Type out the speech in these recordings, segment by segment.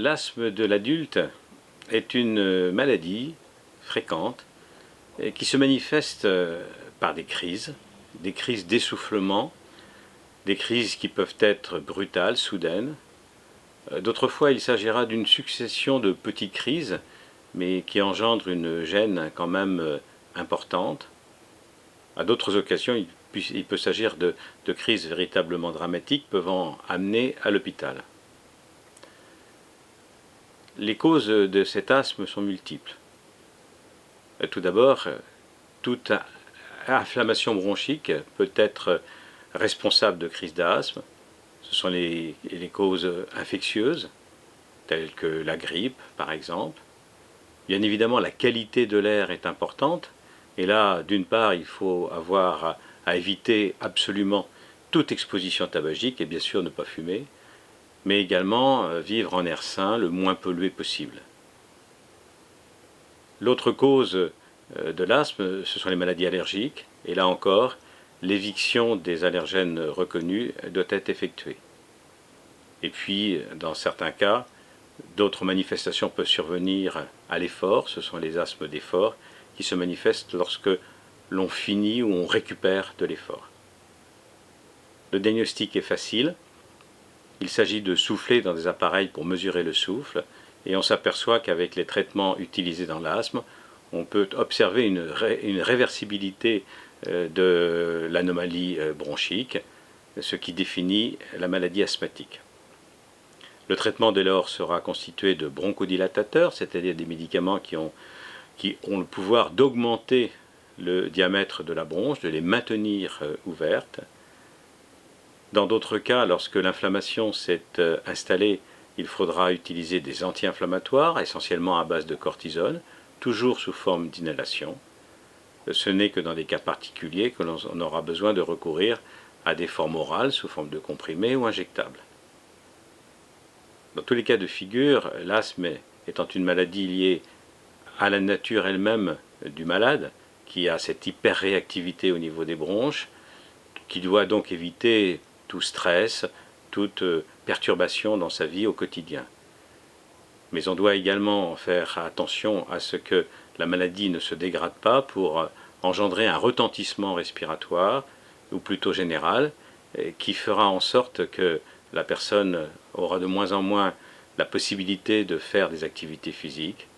L'asthme de l'adulte est une maladie fréquente et qui se manifeste par des crises d'essoufflement, des crises qui peuvent être brutales, soudaines. D'autres fois, il s'agira d'une succession de petites crises, mais qui engendrent une gêne quand même importante. À d'autres occasions, il peut s'agir de crises véritablement dramatiques pouvant amener à l'hôpital. Les causes de cet asthme sont multiples. Tout d'abord, toute inflammation bronchique peut être responsable de crises d'asthme. Ce sont les causes infectieuses, telles que la grippe, par exemple. Bien évidemment, la qualité de l'air est importante. Et là, d'une part, il faut avoir à éviter absolument toute exposition tabagique et bien sûr ne pas fumer, mais également vivre en air sain, le moins pollué possible. L'autre cause de l'asthme, ce sont les maladies allergiques, et là encore, l'éviction des allergènes reconnus doit être effectuée. Et puis, dans certains cas, d'autres manifestations peuvent survenir à l'effort, ce sont les asthmes d'effort, qui se manifestent lorsque l'on finit ou on récupère de l'effort. Le diagnostic est facile. Il s'agit de souffler dans des appareils pour mesurer le souffle, et on s'aperçoit qu'avec les traitements utilisés dans l'asthme, on peut observer une réversibilité de l'anomalie bronchique, ce qui définit la maladie asthmatique. Le traitement dès lors sera constitué de bronchodilatateurs, c'est-à-dire des médicaments qui ont le pouvoir d'augmenter le diamètre de la bronche, de les maintenir ouvertes. Dans d'autres cas, lorsque l'inflammation s'est installée, il faudra utiliser des anti-inflammatoires, essentiellement à base de cortisone, toujours sous forme d'inhalation. Ce n'est que dans des cas particuliers que l'on aura besoin de recourir à des formes orales sous forme de comprimés ou injectables. Dans tous les cas de figure, l'asthme étant une maladie liée à la nature elle-même du malade, qui a cette hyperréactivité au niveau des bronches, qui doit donc éviter tout stress, toute perturbation dans sa vie au quotidien. Mais on doit également faire attention à ce que la maladie ne se dégrade pas pour engendrer un retentissement respiratoire, ou plutôt général, qui fera en sorte que la personne aura de moins en moins la possibilité de faire des activités physiques.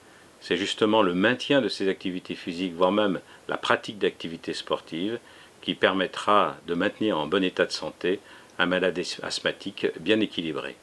C'est justement le maintien de ces activités physiques, voire même la pratique d'activités sportives, qui permettra de maintenir en bon état de santé un malade asthmatique bien équilibré.